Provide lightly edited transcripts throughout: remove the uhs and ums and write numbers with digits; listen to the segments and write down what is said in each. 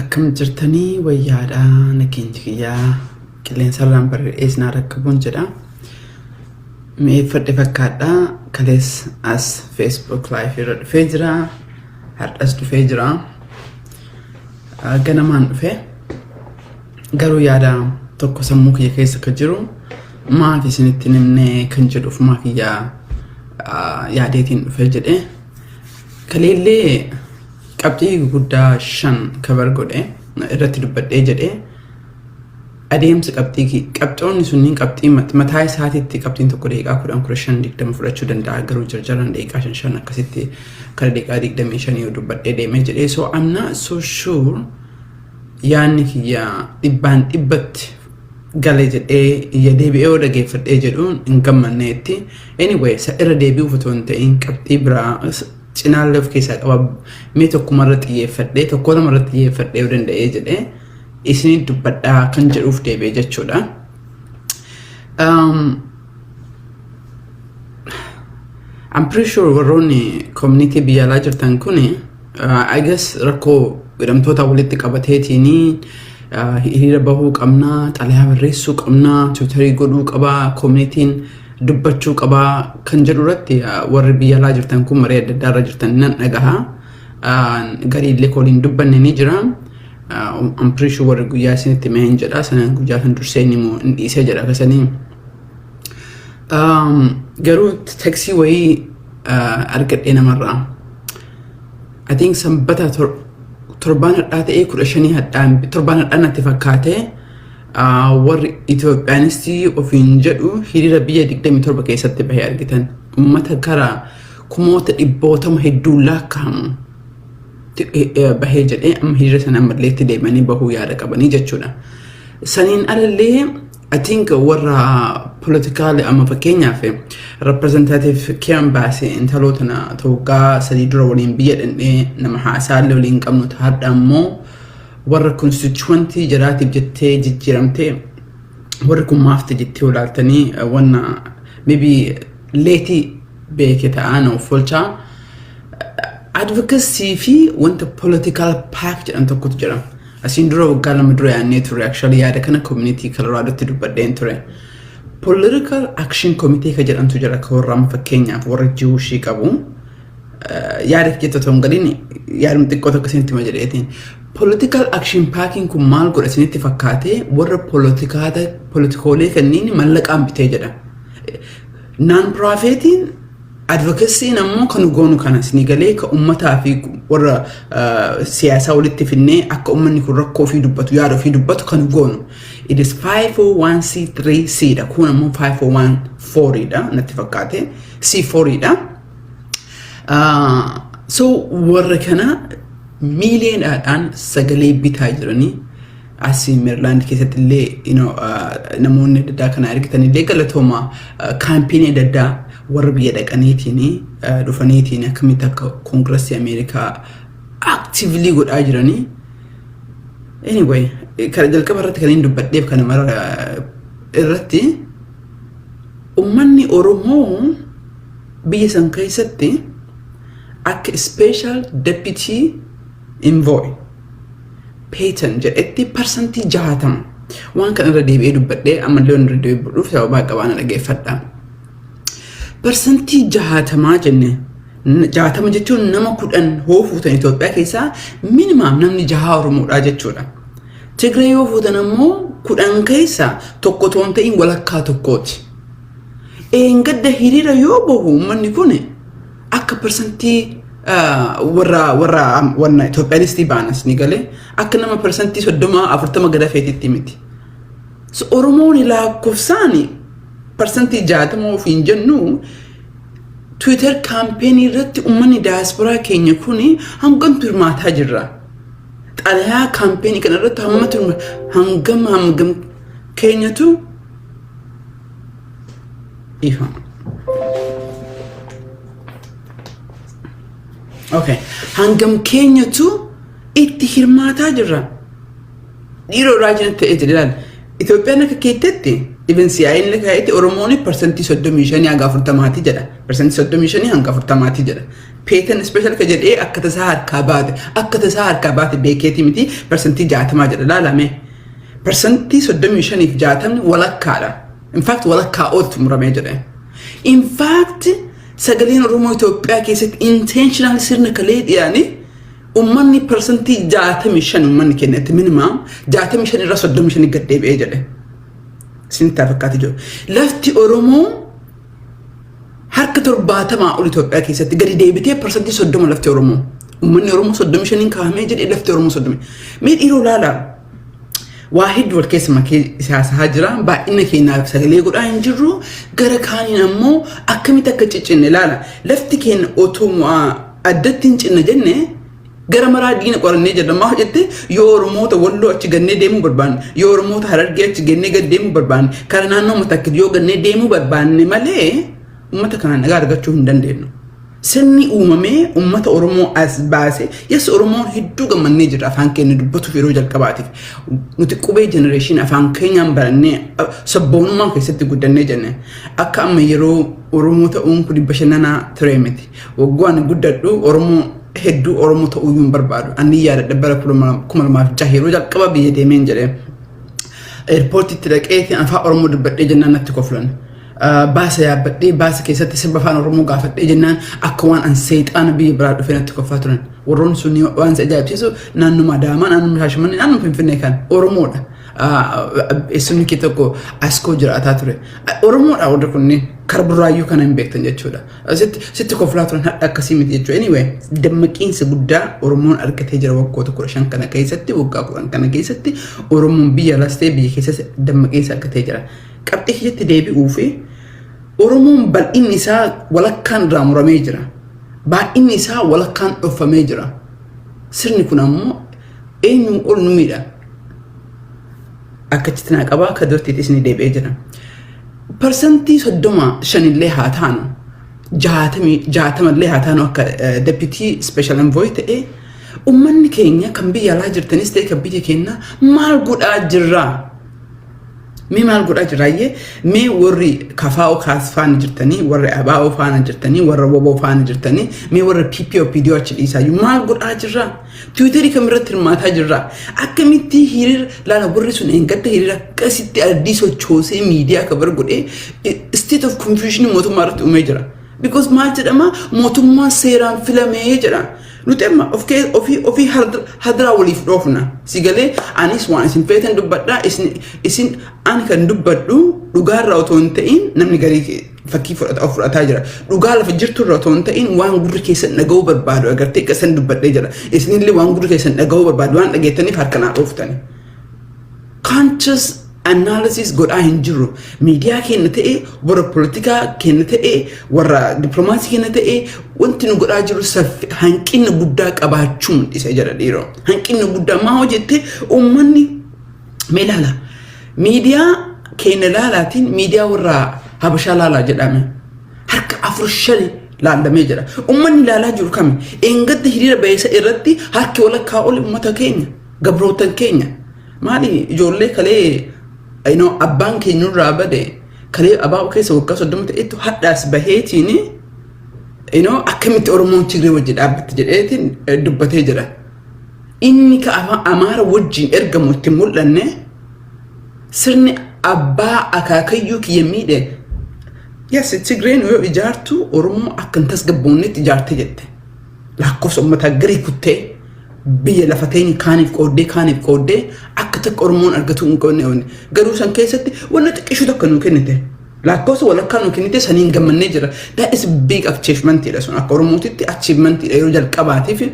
Akkam jirtanii wayyaadha nageenya kiyyaa qilleensarraan barreessina rakkabuun jedha. Mee fadhi fakkaadha kalees as Facebook live irra dhufee jira. Har'as dhufee jira. Ganamaan dhufee garuu yaada tokko sammuu kiyya keessa kan jiru maaf isinitti nimne kan jedhuuf maaf yaadeetiin dhufee jedhe. Kaleellee qabxii guddaa 5 kabar godhe irratti dubbadhee jedhe adeemsa qabxoonni sunniin qabxii mataa isaatiitti qabxiin tokko daqiiqaa 10-15 fudhachuu danda'a garuu jarjaran daqiiqaa 5 akkasitti kara daqiiqaa 25 yoo dubbadhee deemee jedhe so I'm not so sure yaanni kiyya dhibbaan dhibbatti galee jedhee iyya deebi'ee yoo dhageeffadhee jedhuun hin gammanneetti anyway sa irra deebi'uuf otoo hin ta'in qabxii biraa cinaalee of keessaa qaba mee tokkumarra xiyyeeffadhee tokko lamarra xiyyeeffadhee yoo danda'ee jedhee isin dubbadhaa kan jedhuuf deebi'ee jechuudha. I'm pretty sure warroonni community biyya alaa jirtan kuni I guess rakkoo hidhamtoota walitti qabateetiin hiriira bahuu qabnaa xalayaa barreessuu qabnaa tuutarii godhuu qabaa community'n dubbachuu qabaa kan jedhu irratti warri biyya alaa jirtan kun maree adda addaa irra jirtan nan dhagaha garii illee kooliin dubbanne ni jira. I'm pretty sure warri guyyaa isinitti mehen jedha sanaan guyyaa kan durseen immoo hin dhiisee jedha kasanii garuu taksii wayii argadhee namarraa I think sanbata torbaan hadhaa ta'ee 15 hadhaan torbaan hadhaan natti fakkaatee warri Itoophiyaanisti ofiin jedhu hiriira biyya 27 keessatti bahee argitan ummata gara kumoota dhibbootama hedduu laakkaa'amu bahee jedhee amma hiriira sana ammalleetti deemanii bahuu yaada qabanii jechuudha. Saniin alallee I think warra political amma fakkeenyaaf representative Kiran Baase intalootana toggaa sadii dura waliin biyya dhandhee nama haasaallee waliin qabnu taadha ammoo warra constituency jiraatiif jettee jijjiiramtee warri kun maafte jettee olaaltanii wanna maybe leetii beeke ta'an of folchaa advocacy fi wanta political pack jedhan tokkotu jira. Asin dura waggaa lama dura yaannee ture actually yaada kana community Colorado dubbadheen ture. Political Action Committee ka jedhantu jira ka warraan fakkeenyaaf warra jiwushii qabu yaada jettu ta'uun galiin yaadum xiqqoo tokko isinitti ma jedheetiin. Political Action Packing kun maal godha isinitti fakkaatee warra politikoolee kanniin mallaqaan bitee jedha. Non-profitiin advocacy nammoo kan goonu kanas ni galee ka ummataa fi warra siyaasaa walitti finnee akka ummanni kun rakkoo fi dubbatu yaada fi dubbatu kan goonu. It is 501c3c da kun ammoo 501 da natti fakkaate c4 da. So warra kana miiliyoonadhaan sagalee bitaa jiranii asii Maryland keessatti illee namoonni adda addaa kana argitan illee galatooma kaampeenii adda addaa warra biyya dhaqaniitiin dhufaniitiin akkamitti akka Koongireesii Ameerikaa actively godhaa jiranii. Anyway kara jalqaba irratti kan hin dubbadheef kana mara irratti ummanni Oromoo biyya san keessatti akka special deputy envoy Payton jedhetti percentage 60 waan kan irra deebi'ee dubbadhee ammallee irra deebi'uuf sababa qabaan dhageeffadha. Percentage 60 jenne 60 jechuun nama 10 hoo fuutan Itoophiyaa keessaa minimum namni 6 Oromoodha jechuudha. Tigray yoo fuutan ammoo 10 keessaa tokko toon ta'in walakkaa tokkooti. Gadda hiriira yoo bahu manni kun akka percentage warra Itoophiyaanisti baanas ni galee akka nama percentage 30-40 gada feetitti miti. So Oromoon lakkoofsaani percentage 60 ofiin jennu Twitter campaign irratti ummanni diaspora keenya kuni hangam turmaataa jirra. Xalayaa campaign kana irratti hangam keenyatu ifa. Okay, hangam keenyatu itti hirmaataa jirra. Dhiiroo raajina ta'ee jedhan Itoophiyaan akka keettetti even CIN le kayete Oromoon percentage 35 hanga 40 jedha percentage 35 hanga 40 jedha Peten special ka jedhee akka tasaa harkaa baate beekeeti miti percentage 60 jedha laalame percentage 35 if 60 walakkaadha in fact walakkaa ooltu muramee jedha in fact sagaleen Oromoo Itoophiyaa keessatti intentional sirna kalee dhiyaani ummanni percentage 65 ummanni kennete minimum 65 irra 35 gad deebi'ee jedha sinta fakkaati jiru lafti Oromoo harka 70 ol Itoophiyaa keessatti gadi deebitee percentage 30 lafti Oromoo ummanni Oromoo 35 kahamee jedhe lafti Oromoo 30 mee dhiiroo laala واحد والكيس ما كي سياسة هاجرة بعدين كينا سجلي قرآن ينجرو غير كاني نمو أكمل تكتشين لا لفت كين أوتوم أدتين إن جنة غير مرة دين قرآن نجد ما هجت يورموت ولو أتجنة ديمو بربان يورموت هرجع أتجنة قد ديمو بربان كارنا نو متأكد يو قد ديمو بربان نملة ومتى كان نقار قتشون دندينو سني أمة أورمو أسباسي يس أورمو هدو كمان نجر أفان كين دبتو في روجل كباتي نتكوبي جنريشن أفان كين ينبرني سبون ما كيستي قد نجنة أكا أما يرو أورمو تأون كدي بشنانا تريمتي وقوان قد دو أورمو هدو أورمو تأون بربادو أني يارد دبرا كمال ما في جاهي روجل كبابي يديمين جري إيربورتي تلك إيثي أنفا أورمو دبت جنانا تكوفلن باس يا بدي باس كيسات سبب فان رمو قافت إجنان أكوان أن سيد أنا بي براد فينا تكفاترن ورون سني وان سجاب تيسو نانو مداما نانو مشاشمني نانو في كان ورمود السني كتكو أسكو جراتاتره ورمود أودكني كربرايو كان إمبكتن جتشودا ست كفلاترن أكسيمت جتشو anyway دمكين سبودا ورمون أركته جرا وقوة كورشان كنا كيستي وقا كوران كنا كيستي ورمون بيا لاستي بيا كيسس دمكين سأركته جرا كابتي جت ديبي أوفي Oromoon bal'inni isaa walakkaan irraa muramee jira. Baay'inni isaa walakkaan dhofamee jira. Sirni kun ammoo eenyuun ol nu miidha. Akkasitti naa qabaa akka durtiitti isin deebi'ee jira. Percentii 35 illee haa taanu 60 illee haa taanu akka deputy special envoy ta'e ummanni keenya kan biyya alaa jirtanis ta'e kan biyya keenya maal godhaa jirra. مي مال قرأ جرايه مي وري كفاو خاص فان جرتني وري أباو فان جرتني وري بابو فان جرتني مي وري بي أو فيديو أشيل إيسا مال قرأ جرا تويتري كاميرا ترمات هجرا أكملتي هير لا نبوري سون إنكت هير كاسيتي أديسو تشوسي ميديا كبر قرأ state of confusion موتو مارت أميجرا because ما جرا ما موتو ما سيران فيلم يجرا نتأمل أوفي هدرا وليف روفنا سيجالي أنيس وانس إن فيتن دبّدا إسن أنا كان دبّدو لقار راوتون تين نمني قريك فكيف أفر أتاجرا لقار فجرت راوتون تين وان قدر كيسن نجاوب بربادو أقدر تكسن دبّدا جرا إسن اللي وان قدر كيسن نجاوب بربادو وان لقيتني فاركنا روفتني conscious analysis قد أهنجرو media كنتة ورا politica كنتة ورا diplomacy كنتة وانت نقول أجرو سف هنكين نبودك أباچوم إسأجرا ديرو هنكين نبودا ما هو جت أمني ملالا media كنا تين media ورا هبشالا جدامه هرك أفرشلي لا ميجرا أمني لا جرو كم إنقد هيرة بيسا إرتي هرك ولا كاول أمتا كينيا قبروتن كينيا مالي جولي كلي أينو أبان كينو رابده كلي أباو كيس وكاسو دمت إتو حدث بهيتيني أينو أكملت أورمون تجري وجد أبت جريتين دبته جرا إني كأمار وجين إرجع متمول لنا سرني أبا أكاكيو كيميده يس تجرين ويو إجارتو أورمون أكنتس جبوني تجارتي جت لاكوس أمتا جري كتة بيا لفتين كانف كودي أكتك أورمون أرجعتون كوني قالوا كيستي ونتك إيشو تكنو كنته لاكوس ولا كانوا كنته سنين جمن نجرا that is big achievement لسون أورمون تي achievement يرجع الكباتي في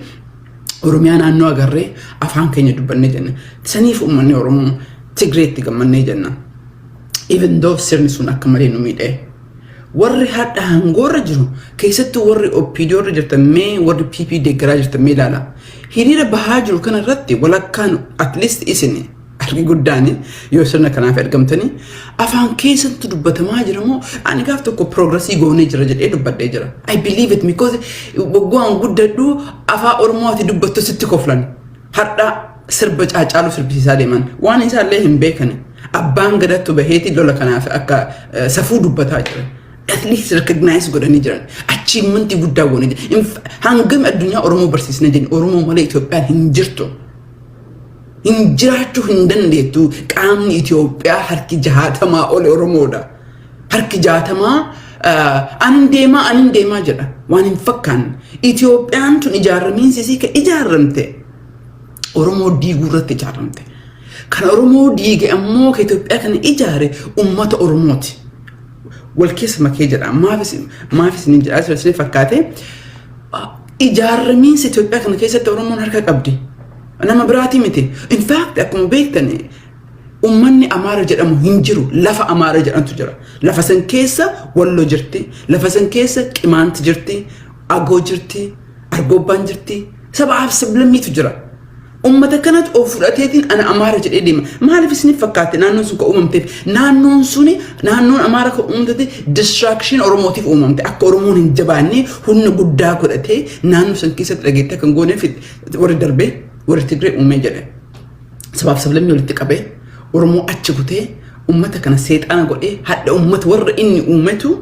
أورميان أنو أجري أفهم كيني دبنا نجنا سنيف أمني أورمون تجريت جمن نجنا even though سرنسون أكملين نميده وري هذا هنقول رجلو كيستو وري أوبيديو رجلت مي وري بي ديجراجت مي لا هيريرا بهاجر كان رتي ولا كان at least إسني أرجع قداني يوصلنا كنا في أرقمتني أفهم كيس تدبّت ما جرمو أنا قافت كو progress يجوني جرجل إيه دبّت جرا I believe it because بقوان قدّدو أفا أرمواتي دبّت ست كفلان حتى سربج أجعله سربي سالمان وأنا إنسان لهم بيكني Abbaan gadattu baheeti lola kanaaf akka safuu dubbataa jira. At least recognize godhanii jiran. Achievement guddaa goonee jira. Hangam addunyaa Oromoo barsiisna jenni Oromoo malee Itoophiyaan hin jirtu. Hin jiraachuu hin dandeettu qaamni Itoophiyaa harki 60 ol Oromoodha. Harki 60 anin deemaa jedha. Waan hin fakkaanne. Itoophiyaan tun ijaaramiinsi ka ijaaramte. Oromoo diiguu irratti ijaaramte. Kan Oromoo diige ammoo ka Itoophiyaa kana ijaare ummata Oromooti. Wal keessa makee jedha. Maafis ni jedha asirratti fakkaate. Ijaaramiinsi Itoophiyaa kana keessatti Oromoon harka qabdi. Nama biraati miti. In fact akkuma beektan ummanni Amaara jedhamu hin jiru. Lafa Amaara jedhamtu jira. Lafa san keessa Walloo jirti. Lafa san keessa Qimaanti jirti. Agoo jirti. Argobbaan jirti. Sabaaf sablammiitu jira. Ummata kanatti of fudhateetiin ana Amaara jedhee deema. Maaliif isin fakkaate naannoon sun ka uumamteef naannoon Amaara ka uumamte distraction Oromootiif uumamte akka Oromoon hin jabaanne humna guddaa godhatee naannoo san keessatti dhageettee kan gooneef warri darbee warri Tigree uumee jedhe. Sabaaf sablammii walitti qabee Oromoo achi kutee ummata kana seexana godhee hadda ummata warra inni uumetu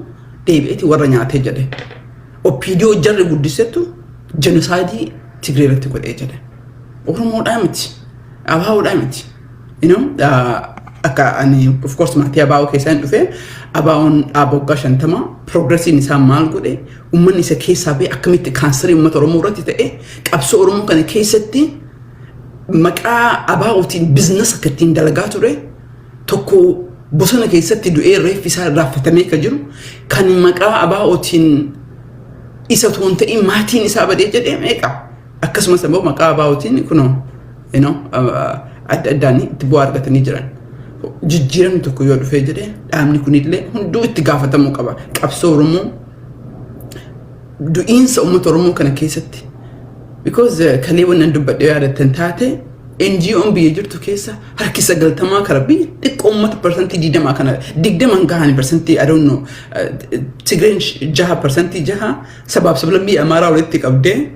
deebi'eeti warra nyaatee jedhe. Opiidiyoo jarri guddisettu jenosaayidii Tigree irratti godhee jedhe. Oromoodhaa miti. Abaawoodhaa miti. Akka ani of course maatii abaawoo keessaan dhufee abaawoon dhaaba waggaa 50 progressiin isaa maal godhe uummanni isa keessaa bee akkamitti kaansarii uummata Oromoo irratti ta'e qabsoo Oromoo kana keessatti maqaa abaawootiin biizinasa akka ittiin dalagaa ture tokko bosona keessatti du'ee reeffi isaa raaffatamee ka jiru kan maqaa abaawootiin isa toon ta'e maatiin isaa badee jedhee meeqa akkasumas immoo maqaa abaawootiin kunoo adda addaan itti bu'aa argatanii jiran. Jijjiiramni tokko yoo dhufee jedhee dhaabni kunillee hunduu itti gaafatamuu qaba. Qabsoo Oromoo du'iinsa uummata Oromoo kana keessatti. Because kalee wannan dubbadhee yaadattan taate NGO'n biyya jirtu keessa harki 90 kara biyya xiqqoo uummata persentii 20 kana 20 gahan persentii I don't know Tigreen 6% sabaaf sablammii Amaaraa walitti qabdee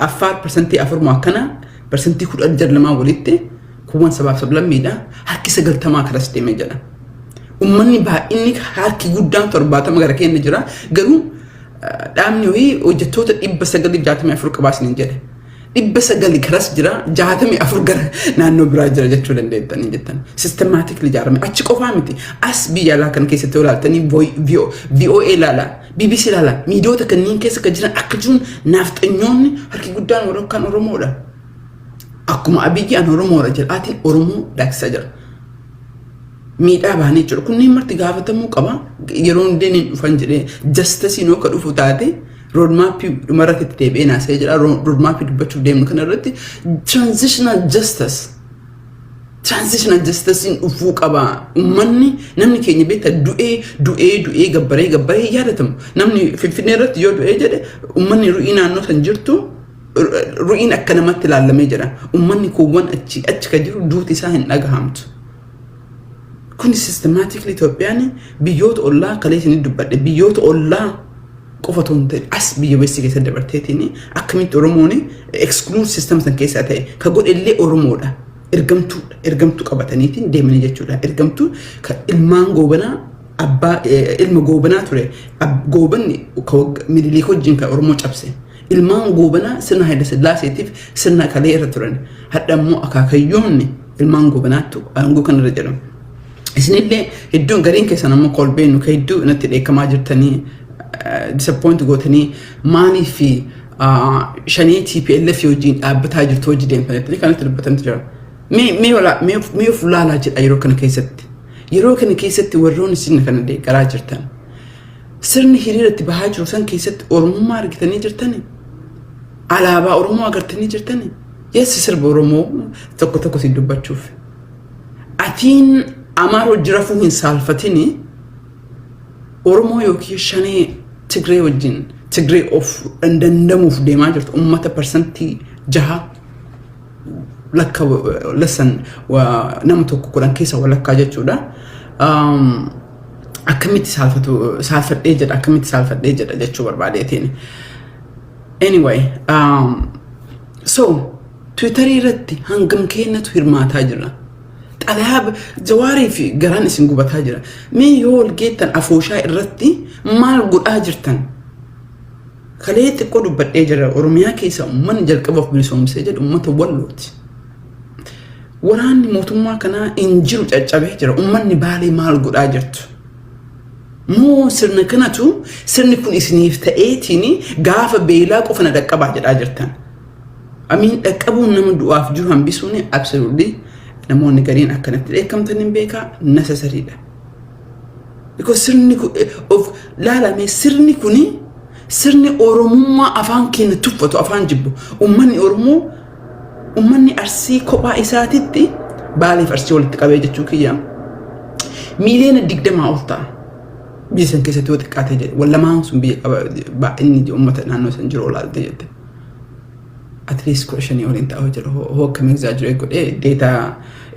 Affaar persentii 4 akkana persentii 16 walitti kuwan sabaaf sablammiidha harki 90 karas deemee jedha. Uummanni baay'inni harki guddaan 70 gara keenya jira garuu dhaabni wayii hojjettoota 964 qabaasni jedhe. 900 karas jira 64 gara naannoo biraa jira jechuu dandeettanii jettan. Systematically ijaarame achi qofaa miti. As biyya alaa kan keessatti ilaaltanii VOA ilaala, BBC ilaala, miidiyoota kanneen keessa kan jiran akka jiruun naaftanyyoonni harki guddaan warra Oromoodha. Akkuma Abiyyi an Oromoodha jedhaatiin Oromoo daaksaa jira. Miidhaa baanii jiru. Kunneen marti gaafatamuu qaba. Yeroo hundeen hin dhufan jedhee justice akka dhufu taate roadmap dhumarratti itti deebi'ee naasee jira. Roadmap dubbachuuf deemnu kanarratti transitional justice in dhufuu qaba. Uummanni namni keenya beekta du'ee gabbaree yaadatamu. Namni Finfinnee irratti yoo du'ee jedhe uummanni ru'ii naannoo san jirtu ru'iin akka namatti ilaalamee jira. Uummanni kuuwwan achi ka jiru duuti isaa hin dhagahamtu. Kun systematically Itoophiyaan biyyoota ollaa kalee isin dubbadhe biyyoota ollaa qofa toonte as biyya West keessa dabarteetiin akkamitti Oromoon exclude system san keessa ta'e ka godhellee Oromoodha. Ergamtuu qabataniitiin deemanii jechuudha. Ergamtuu ka ilmaan goobanaa abbaa ilma goobanaa ture. Goobanni Minilik wajjin ka Oromoo cabse. Ilmaan goobanaa sirna Haayile Sillaaseetiif sirna kalee irra turan. Hadda immoo akaakayyoonni ilmaan goobanaattu aangoo kanarra jedhamu. Isinillee hedduun gariin keessan ammoo kolbeennu ka hedduu natti dheekkamaa jirtanii disappoint gootanii maanii fi shanii TPLF wajjin dhaabbataa jirtu hojii deemtanii kanatti dubbatantu jira. Mee of laalaa jedha yeroo kana keessatti. Yeroo kana keessatti warroonni sirna kana deeggaraa jirtan. Sirni hiriiratti bahaa jiru san keessatti Oromummaa argitanii jirtanii. Alaabaa Oromoo agartanii jirtanii. Yes sirba Oromoo tokko si dubbachuuf. Atiin Amaaroo jirafuu hin saalfatini Oromoo yookiin shanii Tigree wajjin Tigree of dandamuuf deemaa jirtu uummata persentii 6 lakka lessan nama tokko kudhan keessa walakkaa jechuudha. Akkamitti saalfadhee jedha jechuu barbaadeetiin. Anyway, so Twitter irratti hangam keenyatu hirmaataa jira. xalayaa jawaarii fi garaan isin gubataa jira mee yoo wal geettan afooshaa irratti maal godhaa jirtan kalee xiqqoo dubbadhee jira oromiyaa keessa ummanni jalqabaaf bilisoomsee jedhu ummata wallooti waraanni mootummaa kanaa injiru caccabee jira ummanni baalee maal godhaa jirtu moo sirna kanatu sirni kun isiniif ta'eetiin gaafa beelaa qofa na dhaqqabaa jedhaa jirtan amiin dhaqqabuun nama du'aaf jiru hambisuun absolutely namoonni gariin akkanatti dheekkamtan hin beekaa necessary dha because sirni of laalame sirni kuni sirni oromummaa afaan keenya tuffatu afaan jibbu ummanni oromoo ummanni arsii kophaa isaatitti baaliif arsii walitti qabee jechuu kiyyaa miiliyoona 20 ol ta'a bisan keessatti yoo xiqqaate jedhe wallamaan sun biyya qaba baa'inni uummata naannoo san jiru olaalte jedhe at least question waliin ta'uu jira hoo akkam exaggerate godhee data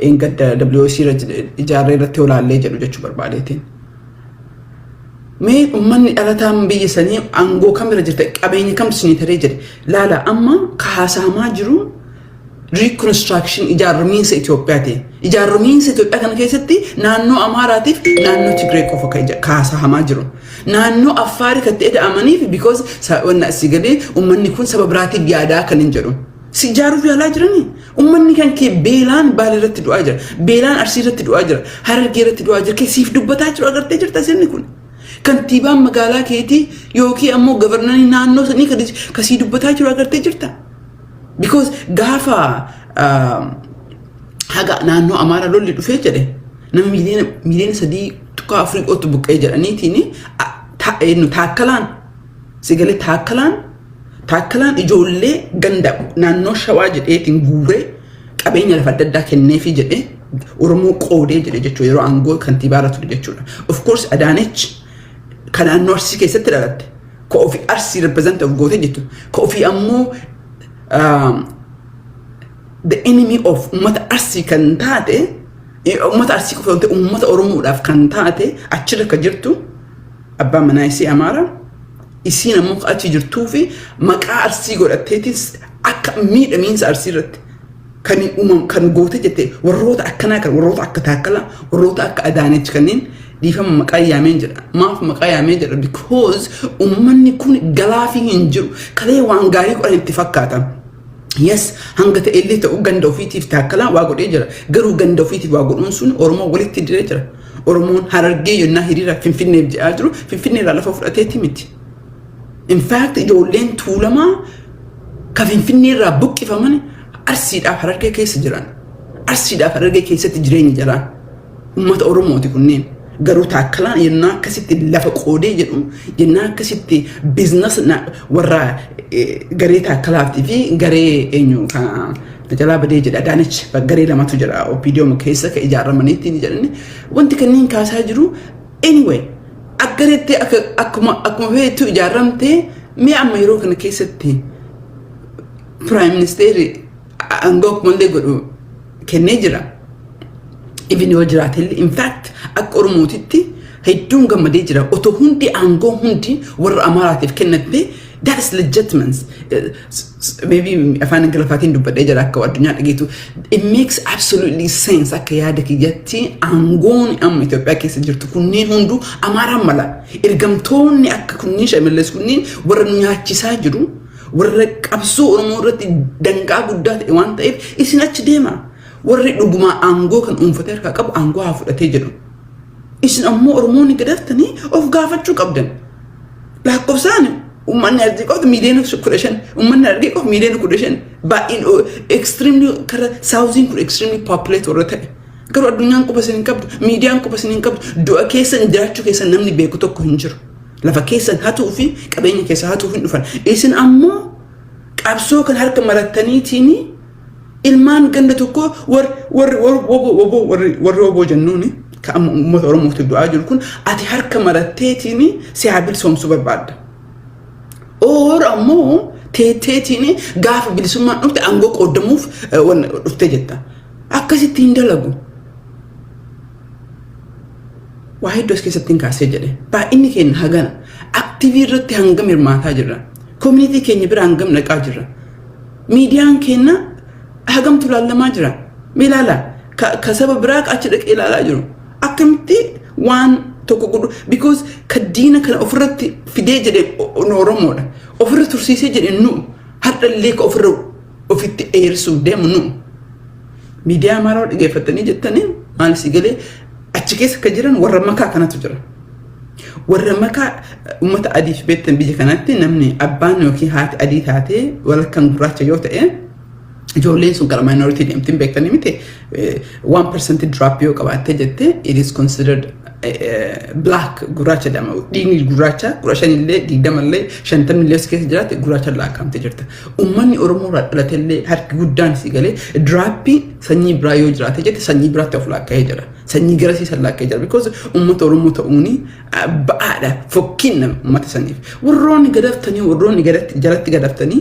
engadda WC ijaarree irratti olaallee jedhu jechuu barbaadeetiin mee ummanni dhalataan biyya sanii aangoo kamira jirta qabeenya kamtu sinii taree jedhe laala amma kaasamaa jiru reconstruction ijaaramiinsa Itoophiyaati ijaaramiinsa Itoophiyaa kana keessatti naannoo Amaaraatiif naannoo Tigree qofa kaasamaa jiru naannoo Affaar katti eda'amaniif because wanna sigalee ummanni kun sababa biraatiif yaadaa kan hin jedhu si ijaaruuf yaalaa jiranii ummanni kan kee beelaan Baalee irratti du'aa jira beelaan Arsii irratti du'aa jira Harargee irratti du'aa jira keessiif dubbataa jiru agartee jirta sirni kun kantiibaan magaalaa keetii yookiin ammoo gavarnanii naannoo sanii kasii dubbataa jiru agartee jirta because gaafa haga naannoo Amaara lolli dhufee jedhe nama miliyoona 3.4 qotu buqqee jedhaniitiin taakkalaan sigalee taakkalaan ijoollee ganda naannoo Shawaa jedheetiin guuree qabeenya lafa adda addaa kenneefi jedhe Oromoo qoodee jedhe jechuudha yeroo aangoo kantiibaa ture jechuudha of course Adaanech kan naannoo Arsii keessatti dhalatte ko ofii Arsii representative goote jettu ko ofii ammoo the enemy of ummata Arsii kan taate ummata Arsii qofa ta'e ummata Oromoodhaaf kan taate achirra ka jirtu abbaa manaa isii Amaara isiin ammoo achi jirtuu fi maqaa Arsii godhatteetis akka miidhamiinsa Arsii irratti kan goote jette warroota akkanaa kan warroota akka Taakkala warroota akka Adaanech kanneen dhiifama maqaa yaameen jedha maaf maqaa yaameen jedha because ummanni kun galaafii hin jiru kalee waan gaarii godhan itti fakkaata yes hanga ta'ellee ta'u ganda ofiitiif Taakkalaa waa godhee jira garuu ganda ofiitiif waa godhuun sun Oromoo walitti diree jira Oromoon Harargee yonnaa hiriira Finfinneef jedhaa jiru Finfinneerraa lafa fudhateetti miti in fact ijoolleen Tuulamaa ka Finfinneerraa buqqifaman Arsiidhaaf Harargee keessa jiran Arsiidhaaf Harargee keessatti jireenya jiran ummata Oromooti kunneen garuu Taakkalaan yennaa akkasitti lafa qoodee jedhu yennaa akkasitti business warra garee Taakkalaaftii fi garee eenyu jalaa badee jedha Adaanech garee lamatu jira OPDO keessa ka ijaaramaniitti jedhani wanti kanneen kaasaa jiru anyway aggareetti akkuma feetu ijaaramtee mee amma yeroo kana keessatti prime minister aangoo akkumallee godhu kennee jira even yoo jiraatellee in fact akka Oromootitti hedduun gammadee jira otoo hundi aangoo hundi warra Amaaraatiif kennate that is legitimate maybe afaan Ingiliffaatiin dubbadhee jira akka addunyaa dhageetu it makes absolutely sense akka yaada kiyyatti aangoon amma Itoophiyaa keessa jirtu kunneen hundu Amaaraan mala ergamtoonni akka kunniin Shamallees kunniin warra nyaachisaa jiru warra qabsoo Oromoo irratti danqaa guddaa ta'e waan ta'eef isin achi deema warri dhuguma aangoo kan uumfatee harkaa qabu aangoo haa fudhatee jedhu isin ammoo Oromoonni gadaftanii of gaafachuu qabdan lakkoofsaan ummanni Harargee qofa miliyoona 15 ummanni Harargee qofa miliyoona 15 baay'een extremely kara southern kun extremely populate warra ta'e garuu addunyaan quba isin qabdu miidiyaan quba isin qabdu du'a keessan jiraachuu keessan namni beeku tokko hin jiru lafa keessan hatuu fi qabeenya keessa hatuu hin dhufan isin ammoo qabsoo kan harka marattaniitiin ilmaan ganda tokko warri woboo jennuuni ka amma uummata Oromootti du'aa jiru kun ati harka maratteetiin si haa bilisoomsuu barbaadda or ammoo teetteetiin gaafa bilisummaan dhufte aangoo qoodamuuf dhufte jetta akkasitti hin dalagu waa hedduu as keessatti hin kaasee jedhe baay'inni keenya hagana aktiivii irratti hangam hirmaataa jirra community keenya bira hangam naqaa jirra miidiyaan keenya hagam tulaalamaa jira milaala كسبب براك أشرك إلى لاجرو أكمتي وان تقول because كدينا كان أفرت في ديجر نورمونا أفرت ترسيسي جر إنه حتى الليك أفرت أفرت إيرسو دم إنه ميديا مارو إجا فتني جتني مال سيجلي أشكيس كجران ورمكا كانت تجرا ورمكا أمة أديش بيتن بيجي كانت نمني أبان يوكي هات أديت هاتي ولا كان براتش يوتا إيه جولين سكر minority ديمتين بيكتني متى 1% drop يو كبعته جتة it is considered black غراتش دم ديني غراتش اللي دي دم اللي شنتم اللي سكيس جرات غراتش لا كم تجرت أمني أورمو رات اللي هر جودان سيجالي درابي سني برايو جرات جت سني برات تفلا كهجرة سني جراسي سلا كهجرة because أمة أورمو تأوني بعد فكينا أمة سنيف وروني قدرتني وروني جرات قدرتني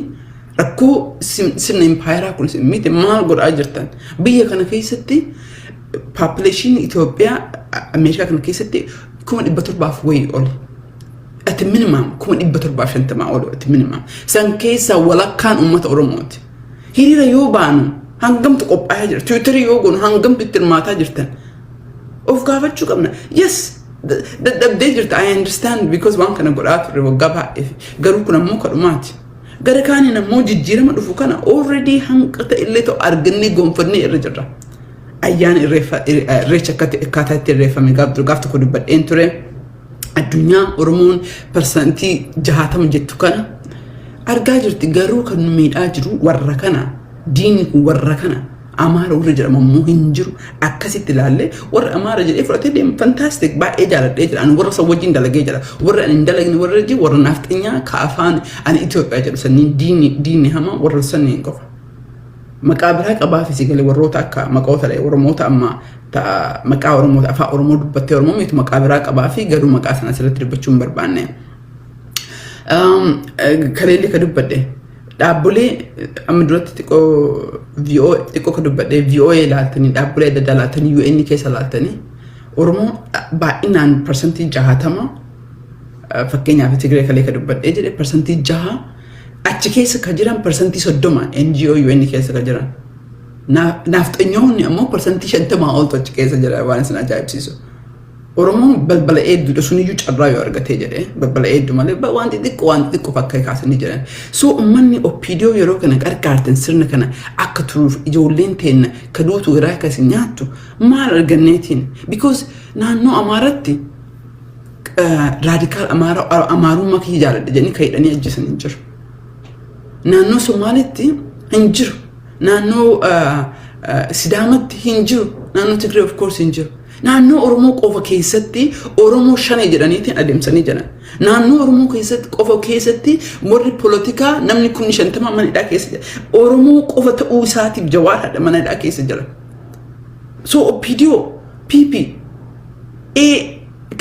ركو سن إمبايرا كل سميت مال قر أجرتن بيا كان كيستي population إثيوبيا أمريكا كان كيستي كون إبتر بافوي أول at minimum كون إبتر باف أنت ما أول at minimum سان كيسا ولا كان أمة أورموت هيري ريوبانو هنقم تقب أجر تويتر يوجون هنقم بترمات أجرتن أوف قافت شو كمنا yes that ديجرت I understand because وان كان قرأت ريوجابها قالوا كنا مو كلمات gara kaani namoo jijjiirama dhufu kana already hanqata illee to arganne gonfanne irra jirra ayyaan irreecha akkataatti irreeffame gaafta ko dubbadheen ture addunyaa oromoon persantii 60 jettu kana argaa jirti garuu kan nu miidhaa jiru warra kana diinni kun warra kana amaara warra jedhama immoo hin jiru akkasitti ilaalle warra amaara jedhee fudhatee deemu fantastic baay'ee jaaladhee jira ani warra isa wajjin dalagee jira warra ani hin dalagne warra ji warra nafxinyaa ka afaan ani Itoophiyaa jedhu sanniin diinni hamaa warra sanniin qofa maqaa biraa qabaa fi sigalee warroota akka maqoota lee oromoota amma maqaa oromoota afaan oromoo dubbattee oromoo miitu maqaa biraa qabaa fi garuu maqaa sana asirratti dubbachuun barbaanne kaleelli ka dubbadhe dhaabbilee amma duratti xiqqoo ka dubbadhe VOA laaltanii dhaabbilee adda addaa laaltanii UN keessa laaltanii oromoo baay'inaan persantii 60 fakkeenyaaf Tigree kalee ka dubbadhe jedhe persantii 6 achi keessa ka jiran persantii 30 NGO UN keessa ka jiran nafxanyoonni ammoo persantii 50 oltu achi keessa jira waan isin ajaa'ibsiisu oromoon balbala eedduudha suniyyuu carraa yoo argatee jedhe balbala eeddu malee wanti xiqqoo fakkaa kaasanii jiran so ummanni oppiidiyoo yeroo kana qarqaartan sirna kana akka turuuf ijoolleen teenna ka duutu garaa akkasi nyaattu maal arganneetiin because naannoo amaaratti raadikaal amaarummaa kiyya jaaladha jedhanii ka hidhanii ajjeesan hin jiru naannoo somaalitti hin jiru naannoo sidaamatti hin jiru naannoo Tigree of course hin jiru naannoo oromoo qofa keessatti oromoo shanee jedhaniitiin adeemsanii jiran naannoo oromoo keessatti qofa keessatti warri poolitikaa namni 50 manidhaa keessa jira oromoo qofa ta'uu isaatiif jawaadha manidhaa keessa jira so oppiidiyoo PP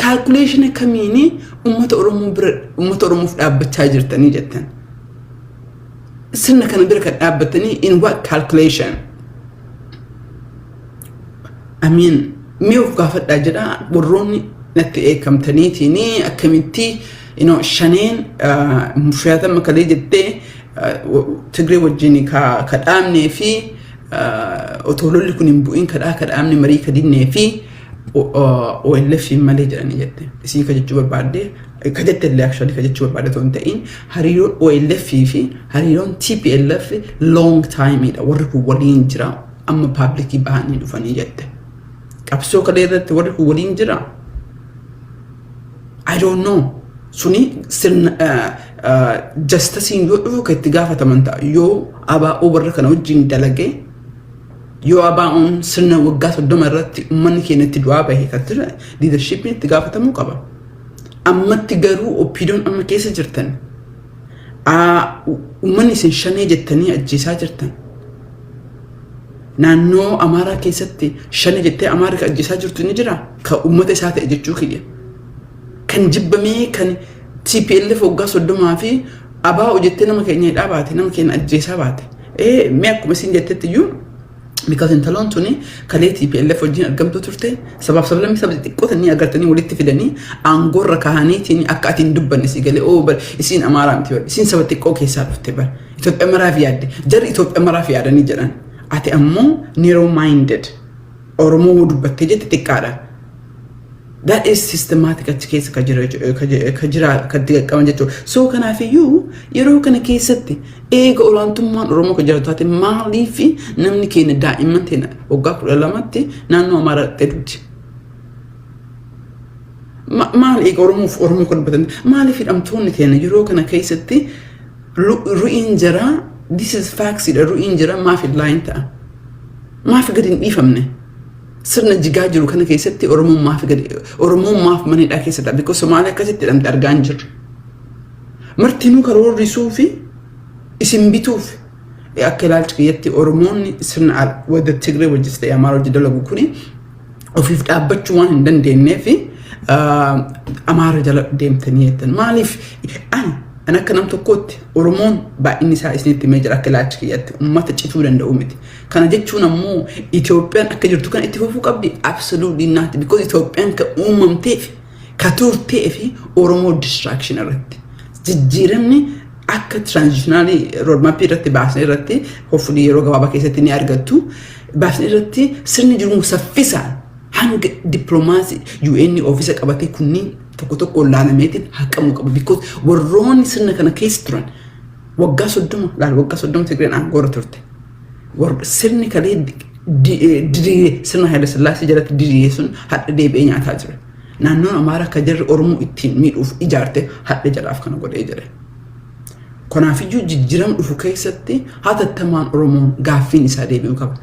calculation kamiini ummata oromoof dhaabbachaa jirtanii jettan sirna kana bira kan dhaabbatanii in what calculation I mean mi'uuf gaafadhaa jedha warroonni natti eekamtaniitiini akkamitti shaneen mushaatama kalee jettee Tigree wajjin ka dhaabnee fi otololli kun hin bu'in ka dhaabne marii ka dinnee fi OLF malee jedhanii jette isii ka jechuu barbaadde ka jette illee actually ka jechuu barbaadde toon ta'in hariiroon OLF fi hariiroon TPLF long time dha warri kun waliin jira amma publicii bahanii dhufanii jette qabsoo kalee irratti warri kun waliin jira I don't know suni sirna justice yoo dhufu ka itti gaafataman ta'a yoo ABO warra kana wajjin dalagee yoo ABO'n sirna waggaa 30 irratti ummanni keenya itti du'aa bahee kattira leadership itti gaafatamuu qaba ammatti garuu oppiidiyoon amma keessa jirtan ummanni isin shanee jettanii ajjeesaa jirtan naannoo amaaraa keessatti shanee jettee amaaraa ka ajjeesaa jirtu ni jira ka ummata isaa ta'e jechuu kiyya kan jibbamee kan TPLF waggaa 30 fi ABO jettee nama keenya hidhaa baate nama keenya ajjeesaa baate mee akkuma isin jettetti iyyuu because intalon tuni kalee TPLF wajjin argamtu turte sabab sablamii sabab xiqqootanii agartanii walitti fidanii aangorra kahaniitiin akka atiin dubbanne si galee bar isin amaaraa miti bar isin sabab xiqqoo keessaa dhufte bar Itoophiyaa maraaf yaadde jarri Itoophiyaa maraaf yaadanii jedhan ati ammoo narrow minded Oromoo dubbattee jette xiqqaadha. That is systematic achi keessa ka jira qaban jechuudha. So kanaafiyyuu yeroo kana keessatti eega olaantummaan Oromoo ka jiraatu taate maaliif namni keenya daa'imman teenya waggaa 12tti naannoo Amaaraatti duuti? Maal eega Oromoo kan dubbatan maaliif hidhamtoonni teenya yeroo kana keessatti ru'iin jira, this is facts dha, ru'iin jira maaf illaayin ta'a? Maaf gadi hin dhiifamne? Sirna jigaa jiru kana keessatti Oromoon maaf manidhaa keessadha. Because Somaaliyaa akkasitti hidhamte argaa hin jirru. Martinuu karoorrisuu fi isin bituuf akka ilaalcha kiyyatti Oromoonni sirna wadda Tigree wajjis ta'e Amaara wajji dalagu kuni ofiif dhaabbachuu waan hin dandeenyeef Amaara jala deemtanii jettan. Maaliif ani akka nam tokkootti Oromoon baay'inni isaa isinitti mee jira akka ilaalcha kiyyatti uummata cituu danda'u miti. Kana jechuun ammoo Itoophiyaan akka jirtu kan itti fufuu qabdi? Absolutely not, because Itoophiyaan ka uumamteef ka turteef Oromoo distraction irratti jijjiiramni akka transitionally roadmap irratti baasne irratti hopefully yeroo gabaabaa keessatti ni argattu. Baasne irratti sirni jiru saffisaan hanga diplomaasii UN office qabatee kunniin tokko laalameetiin haqamuu qaba. Because warroonni sirna kana keessa turan waggaa 30 Tigreen aangoorra turte. Sirni kalee diriiree sirna Haayile Sillaasee jalatti diriiree sun hadha deebi'ee nyaataa jira. Naannoon Amaaraa akka jarri Oromoo ittiin miidhuuf ijaarte hadha jalaaf kana godhee jira. Kanaafiyyuu jijjiirama dhufu keessatti hatattamaan Oromoon gaaffiin isaa deebi'uu qaba.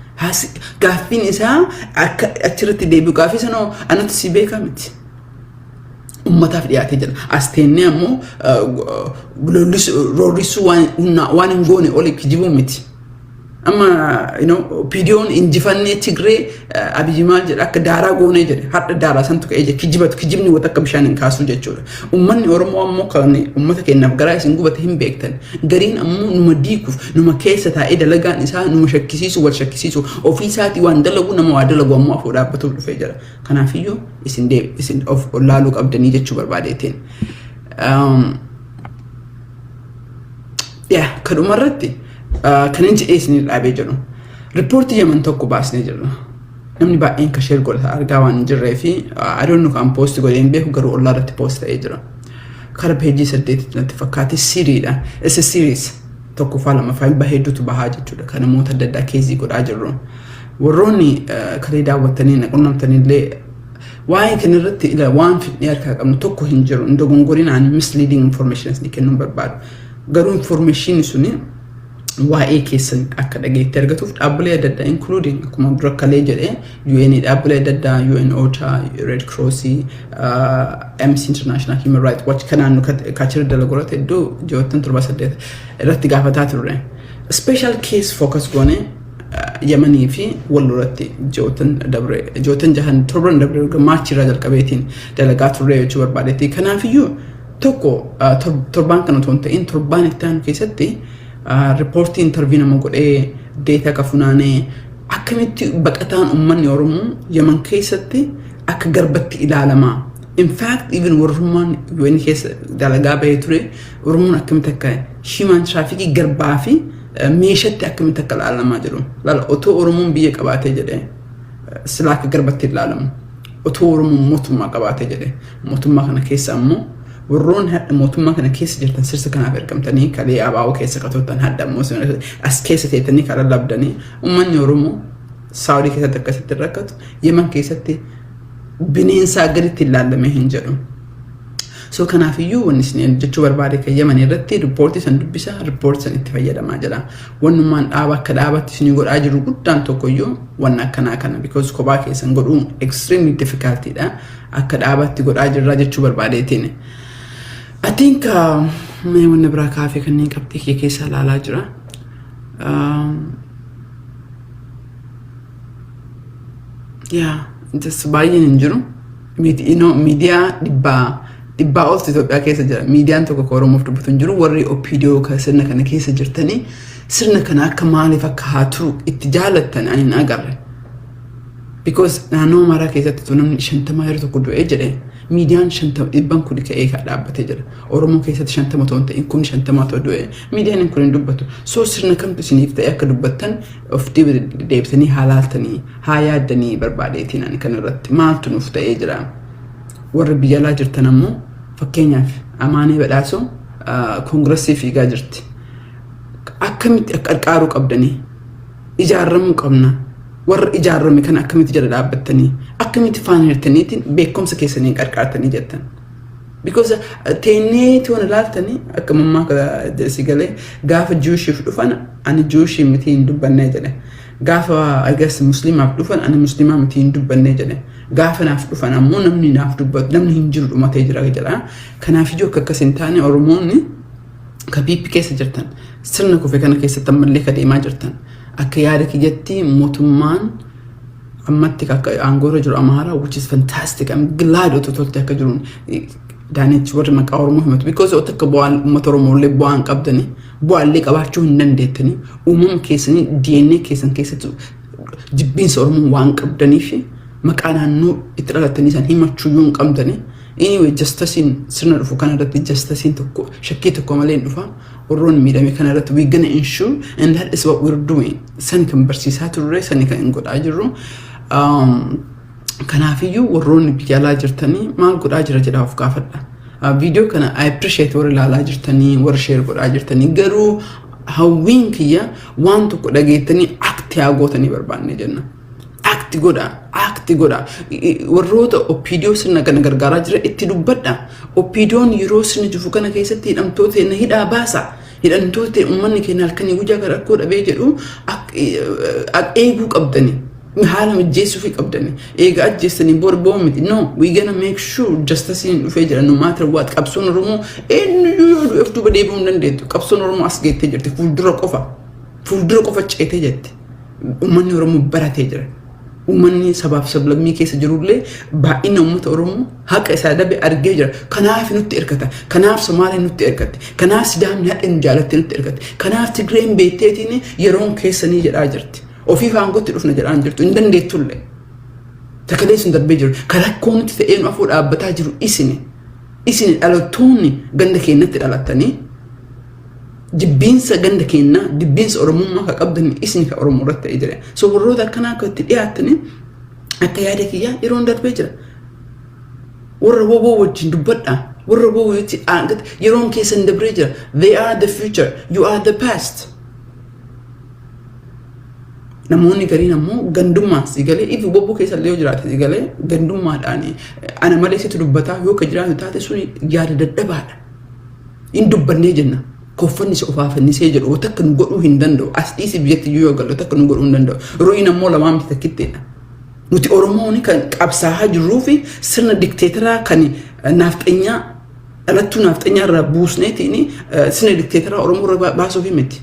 Gaaffiin isaa akka achirratti deebi'u gaaffii sanoo anatti si beekaa miti. Ummataaf dhiyaatee jira. As teennee ammoo roorrisuu waan hin goone oli kijibuu miti. Amma PDO'n injifannee Tigree Abiyyi maal jedha akka daaraa goonee jedhe hadha daaraa santu ka'ee jedhe kijibni wata akka bishaan hin kaasuu jechuudha. Uummanni Oromoo ammoo kan uummata keenyaaf garaa isin gubate hin beektan. Gariin ammoo numa diikuuf numa keessa taa'ee dalagaan isaa numa shakkisiisu wal shakkisiisu ofii isaatii waan dalagu nama waa dalagu ammoo afoo dhaabbatuuf dhufee jira. Kanaafiyyuu isin of laaluu qabdanii jechuu barbaadeetiin. Kanumarratti kan inni jedhee isin dhaabee jiru. Riippoortii Yemen tokko baasnee jirra. Namni baay'een ka sheer godhata argaa waan jirree fi adoonnu kan poosti godhee hin beeku garuu ollaa irratti poosti ta'ee jira. Kara peejii 8 natti fakkaate siriidha. Isa siriis tokkoffaa lamaffaa hedduutu bahaa jechuudha. Kan namoota adda addaa keezii godhaa jirru. Warroonni kalee daawwattanii naqunnamtanillee waa'ee kanarratti waan fidnee harkaa qabnu tokko hin jiru. Dogongoriin misleading informations ni kennuun barbaadu. Garuu information suni waa'ee keessan akka dhageetti argatuuf dhaabbilee adda addaa including akkuma dura kalee jedhee UN dhaabbilee adda addaa UN OCHA, Red Cross, Amnesty International, Human Rights Watch kanaan kaachira dalagorate iddoo ji'oottan 7 irratti gaafataa turre. Special case focus goone Yemanii fi Wallurratti ji'oottan 7 dabre Maarchi irraa jalqabeetiin dalagaa turre jechuu barbaadetti. Kanaafiyyuu tokko torbaan kana otoo hin ta'in torbaan itti aanu keessatti reportii interview nama godhee data ka funaanee akkamitti baqataan uummanni Oromoo Yemen keessatti akka garbatti ilaalamaa. In fact even warrummaan UN keessa dalagaa bahee ture Oromoon akkamitti akka human trafficking garbaa fi meeshatti akkamitti akka ilaalamaa jiru. Laala otoo Oromoon biyya qabaatee jedhee silaa akka garbatti ilaalamu. Otoo Oromoon mootummaa qabaatee jedhee mootummaa kana keessa ammoo warroon hadda mootummaa kana keessa jirtan sirsa kanaaf ergamtanii kalee abaa'oo keessa qatoottan hadda ammoo as keessa teettanii karaa labdanii uummanni Oromoo Saawudii keessatti akkasitti rakkatu Yemen keessatti bineensaa gaditti ilaalamee hin jedhu. So kanaafiyyuu wanni isin jechuu barbaade kan Yemen irratti riippoortii san dubbisa riippoortii san itti fayyadamaa jira. Wannummaan dhaaba akka dhaabatti isin godhaa jiru guddaan tokkoyyuu wanna akkanaa kana because kophaa keessan godhuun extremely difficult dha. Akka dhaabatti godhaa jirra jechuu barbaadeetiin. I think may wanna bira kaafee kanneen qabxii keessa ilaalaa jira. Just baay'een hin jiru. Miidiyaa dhibbaa oltu Itoophiyaa keessa jira. Miidiyaan tokko Oromoof dubbatu hin jiru. Warri OPDO sirna kana keessa jirtanii sirna kana akka maaliif akka haa turu itti jaalattan ani hin agarre. Because naannoo Amaaraa keessatti namni 50 yeroo tokko du'ee jedhe miidiyaan 50 dhibban kun ka'ee dhaabbatee jira. Oromoo keessatti 50 ta'uun ta'in kun 50 ta'uu du'e. Miidiyaan kun hin dubbatu. Soo sirna kamtu isiniif ta'e akka dubbattan of deebitanii haalaaltanii haa yaaddanii barbaadeetiin ani kan irratti maaltu nuuf ta'ee jira. Warra biyya alaa jirtan ammoo fakkeenyaaf Amaanee Badhaasoo koongiressii fiigaa jirti. Akkamitti akka qarqaaruu qabdanii ijaaramuu qabna. Warra ijaarame kan akkamitti jala dhaabbattanii akkamitti faana hirtaniitiin beekumsa keessanii qarqaartanii jettan. Because teenneetii waan ilaaltanii akka mammaa si galee gaafa Juushiif dhufan ani Juushii miti hin dubbannee jedhe. Gaafa I guess Muslimaaf dhufan ani Muslimaa miti hin dubbannee jedhe. Gaafa naaf dhufan ammoo namni naaf dubbatu namni hin jiru dhumatee jira jedha. Kanaaf iyyuu akka akkas hin taane Oromoonni ka biippi keessa jirtan sirna kufe kana keessatti ammallee ka deemaa jirtan. Akka yaada kiyyatti mootummaan ammatti akka aangoorra jiru Amaaraa which is fantastic. I'm glad otoo tolte akka jiruun Daanichi warri maqaa Oromoo himatu because otoo akka bu'aan uummata Oromoolee bu'aan qabdanii bu'aallee qabaachuu hin dandeettanii uumama keessanii DNA keessan keessatti jibbiinsa Oromoo waan qabdaniif maqaa naannoo itti dhalatanii isaan himachuu yoo hin qabdanii anyway justicein sirna dhufu kana irratti justicein tokko shakkii tokko malee hin dhufa. Warroon miidhame kana irratti we gonna ensure and that is what we're doing. San kan barsiisaa turre san kan godhaa jirru. Kanaafiyyuu warroon biyya alaa jirtanii maal godhaa jira jedhaa of gaafadha. Video kana I appreciate warra ilaalaa jirtanii warra share godhaa jirtanii garuu hawwiin kiyya waan tokko dhageettanii akti haa gootanii barbaanne jenna. Akti godha warroota Oppiidiyoo sirna kana gargaaraa jira itti dubbadha. Oppiidiyoon yeroo sirna jufu kana keessatti hidhamtoota na hidhaa baasa. Hidhamtoota uummanni keenya halkanii guyyaa gara akkoo dhabee jedhu eeguu qabdanii. Haala mijjeessuu fi qabdanii. Eega ajjeessanii booda miti. No, we gonna make sure justicein dhufee jira no matter what. Qabsoon Oromoo eenyuyyuu yoo du'eef duuba deebi'uu hin dandeettu. Qabsoon Oromoo as geettee jirti. Fuuldura qofa ceetee jirti. Uummanni Oromoo baratee jira. Uummanni sabaaf sablammii keessa jirullee baay'ina uummata Oromoo haqa isaa dhabe argee jira. Kanaaf nutti ergata. Kanaaf Somaaliin nutti ergatti. Kanaaf Sidaamni hadheen jaalattee nutti ergatti. Kanaaf Tigreen beekteetiin yeroon keessanii jedhaa jirti. Ofii faangootti dhufna jedhaan jirtu hin dandeettullee. Takalee sun darbee jiru. Karakkoo nuti ta'een afuu dhaabbataa jiru isini dhalattoonni ganda keenyatti dhalattanii jibbiinsa ganda keenyaa jibbiinsa Oromummaa ka qabdan isini ka Oromoo irratti ta'ee jira. So warroota akkanaa akka itti dhiyaattanii akka yaada kiyyaa yeroon darbee jira. Warra woboo wajjin dubbadhaa. Warra woboo wajjin yeroon keessan darbee jira. They are the future. You are the past. Namoonni gariin ammoo gandummaa si galee ifi bobboo keessa illee yoo jiraate si galee gandummaadhaan ana malee situ dubbataa yoo ka jiraatu taate sun yaada dadhabaadha. In dubbannee jenna. Koffanni si ofaafannisee jedhu takka nu godhuu hin danda'u. As dhiisi biyyatti yoo galu takka nu godhuu hin danda'u. Ru'iin ammoo lamaan biti takkitteedha. Nuti Oromoon kan qabsaa'aa jirruu fi sirna dikteetaraa kan naafxanyaa dhalattuu naafxanyaa irraa buusneetiin sirna dikteetaraa Oromoo irraa baasuuf miti.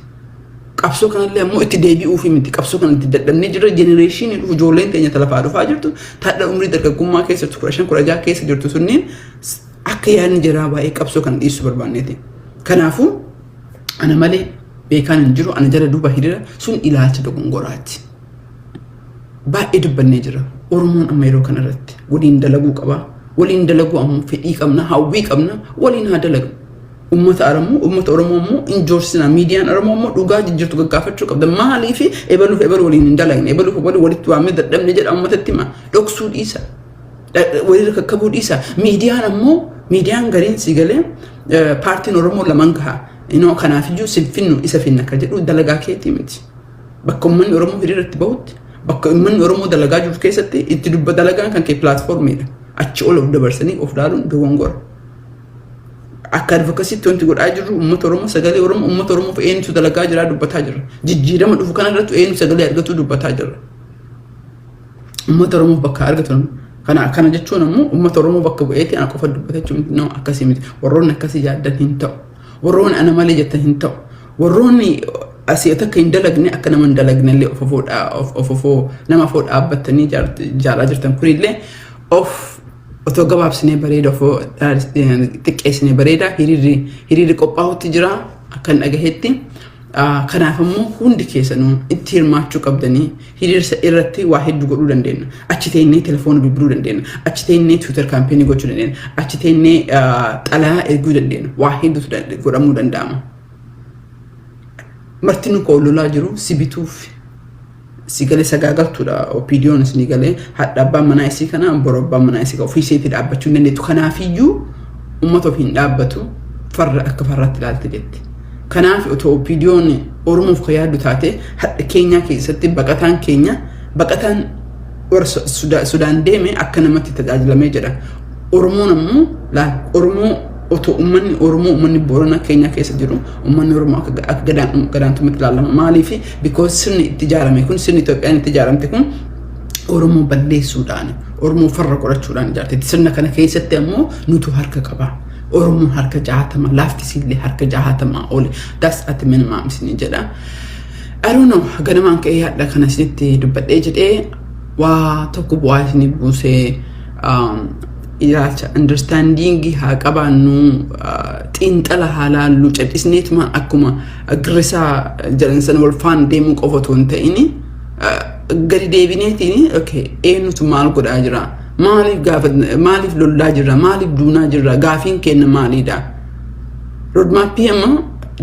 Qabsoo kanallee ammoo itti deebi'uuf miti. Qabsoo kana itti dadhabnee jirra jenereeshiniin dhufu ijoolleen teenya talafaa dhufaa jirtu taadha umrii dargaggummaa keessatti 15 keessa jirtu sunniin akka yaadni jiraa baay'ee qabsoo kana dhiisuu barbaanneeti. Kanaafuu ana malee beekaan hin jiru ana jala duuba hiriira sun ilaalcha dogongoraati. Baay'ee dubbannee jira. Oromoon amma yeroo kana irratti waliin dalaguu qaba. Waliin dalaguu ammoo fedhii qabna, hawwii qabna, waliin haa dalagu. Uummata Oromoo ammoo injoorsina miidiyaan Oromoo ammoo dhugaa jijjiirtu gaggaafachuu qabda. Maaliif ebaluuf ebal waliin hin dalagne ebaluuf walitti waamee dadhabne jedha uummatatti hima. Dhoksuu dhiisa. Walirra kakkabuu dhiisa. Miidiyaan ammoo miidiyaan gariin si galee paartiin Oromoo lamaan gahaa. Kanaafiyyuu sinfinnu isa finna akka jedhu dalagaa keetii miti. Bakka uummanni Oromoo hiriirratti bahutti bakka uummanni Oromoo dalagaa jiru keessatti itti dubba dalagaan kan kee pilaatfoormiidha. Achi ol of dabarsanii of dhaaluun dogongora. Akka advokasiitti wanti godhaa jirru uummata Oromoo sagalee Oromoo uummata Oromoo eenyutu dalagaa jira dubbataa jirra. Jijjiirama dhufu kana irratti eenyu sagalee argatu dubbataa jirra. Uummata Oromoo bakka argatan kana jechuun ammoo uummata Oromoo bakka bu'eetti ana qofa dubbatachuu miti akkasii miti. Warroonni akkasii yaaddan hin ta'u. Warroonni ana malee jettan hin ta'u. Warroonni asii akka hin dalagne akka nama hin dalagnellee ofofoo nama afoo dhaabbattanii jaalaa jirtan kunillee of otoo gabaabsinee bareeda ofoo xiqqeessinee bareeda hiriirri qophaa'utti jira akkan dhagahetti kanaaf immoo hundi keessanuu itti hirmaachuu qabdanii hiriirsa irratti waa hedduu godhuu dandeenya. Achi teennee telefoona bilbiluu dandeenya. Achi teennee Twitter kaampeenii gochuu dandeenya. Achi teennee xalayaa erguu dandeenya. Waa hedduutu godhamuu danda'ama. Marti nu koololaa jiru si bituuf si galee sagaagaltuudha. Opinion si galee hadha abbaan manaa isii kana boroo abbaan manaa isii ofii seetii dhaabbachuu hin dandeettu. Kanaafiyyuu uummata ofiin dhaabbatu farra akka farratti ilaalte jetti. Kanaaf otoo opinion Oromoof ka yaaddu taate hadha keenya keessatti baqataan Sudaan deeme akka namatti tajaajilamee jedha. Oromoon ammoo Oromoo otoo uummanni Booranaa keenya keessa jiru uummanni Oromoo akka gadaantumatti ilaalama. Maaliif? Because sirni itti ijaarame kun sirni Itoophiyaan itti ijaaramte kun Oromoo balleessuudhaan Oromoo farra qorachuudhaan ijaarteetti. Sirna kana keessatti ammoo nutu harka qaba. Oromoo harka 60 lafti sillee harka 60 ole. That's at minimum isin jedha. I don't know ganamaan ka'ee hadha kana sitti dubbadhee jedhee waa tokko bu'aa isin buusee ilaalcha understanding haa qabaannu xiinxala haalaallu cadhisneetuma akkuma agrisaa jedhan sana wal faan deemuu qofa otoo hin ta'in gadi deebineetiin okay eenyutu maal godhaa jira maaliif lollaa jirra maaliif duunaa jirra gaafiin kenna maaliidha roadmap amma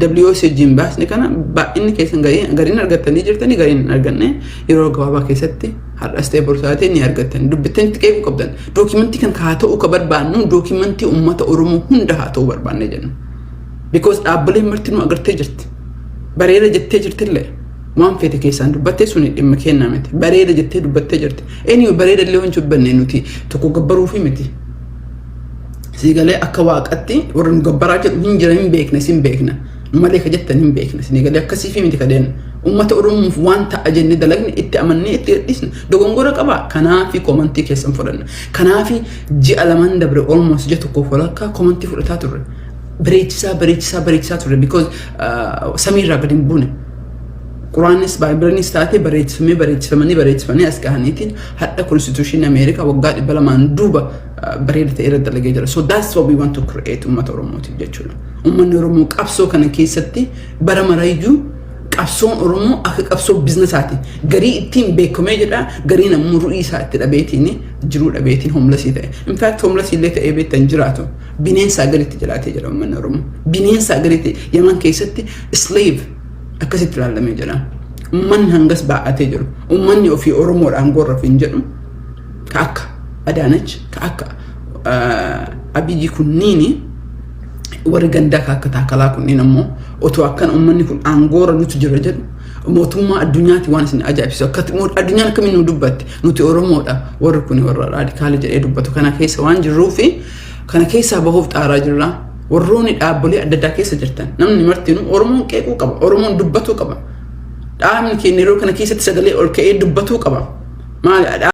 WSG baasni kana baay'inni keessan gariin argattanii jirtanii gariin arganne yeroo gabaabaa keessatti har'astee borsaatee ni argattan dubbittanii xiqqeequu qabdan dookimentii kan haa ta'uu ka barbaannu dookimentii uummata Oromoo hunda haa ta'uu barbaanne jenna because dhaabbileen martinuu agartee jirti bareeda jettee jirtillee waan feete keessaan dubbattee suni dhimma kennaa miti bareeda jettee dubbattee jirti eenyu bareeda illee wanti dubbanne nuti tokko gabbaruufi miti siigalee akka waaqatti warra gabbaraa jedhu hin jira hin beekna sin beekna malee ka jettan hin beekna siigalee akkasii fi miti kadeen ummata Oromoof waan ta'a jennee dalagni itti amannee itti gadhiisna dogongora qaba kanaafi komantii keessan fudhanna kanaafi ji'a lamaan dabre almost ji'a tokkoof walakkaa komantii fudhataa turre bareechisaa turre because samiirraa gadi hin buune Quraanis Baayibiliinis taate bareechifamanii as gahaniitiin hadha Constitution America waggaa 200 duuba bareeda ta'e irra dalagee jira. So that's what we want to create ummata Oromootiif jechuudha. Uummanni Oromoo qabsoo kana keessatti bara marayyuu qabsoon Oromoo akka qabsoo biiznesaati. Garii ittiin beekamee jedha garii namuu ru'ii isaa itti dhabeetiin jiruu dhabeetiin homelessii ta'e. In fact homelessii illee ta'ee beektan jiraatu. Bineensa agariitti jiraatee jira uummanni Oromoo. Bineensa agariitti Yaman keessatti slave akkasitti ilaalamee jira. Uummanni hangas baa'atee jiru. Uummanni ofii Oromoodhaan gorra hin jedhu ka akka Adaanach ka akka Abiyyi kunniini warri gandaa ka akka Taakalaa kunniin ammoo otoo akkan uummanni kun aangoora nuti jira jedhu mootummaa addunyaatti waan isin ajaa'ibsiisu akka addunyaan akkamiin nu dubbatti nuti Oromoodha warri kun warra raadikaala jedhee dubbatu kana keessa waan jirruufi kana keessaa bahuuf xaaraa jirra. Warroonni dhaabbilee adda addaa keessa jirtan namni martinuu Oromoon qeequu qaba Oromoon dubbatuu qaba dhaabni keenya yeroo kana keessatti sagalee ol ka'ee dubbatuu qaba maali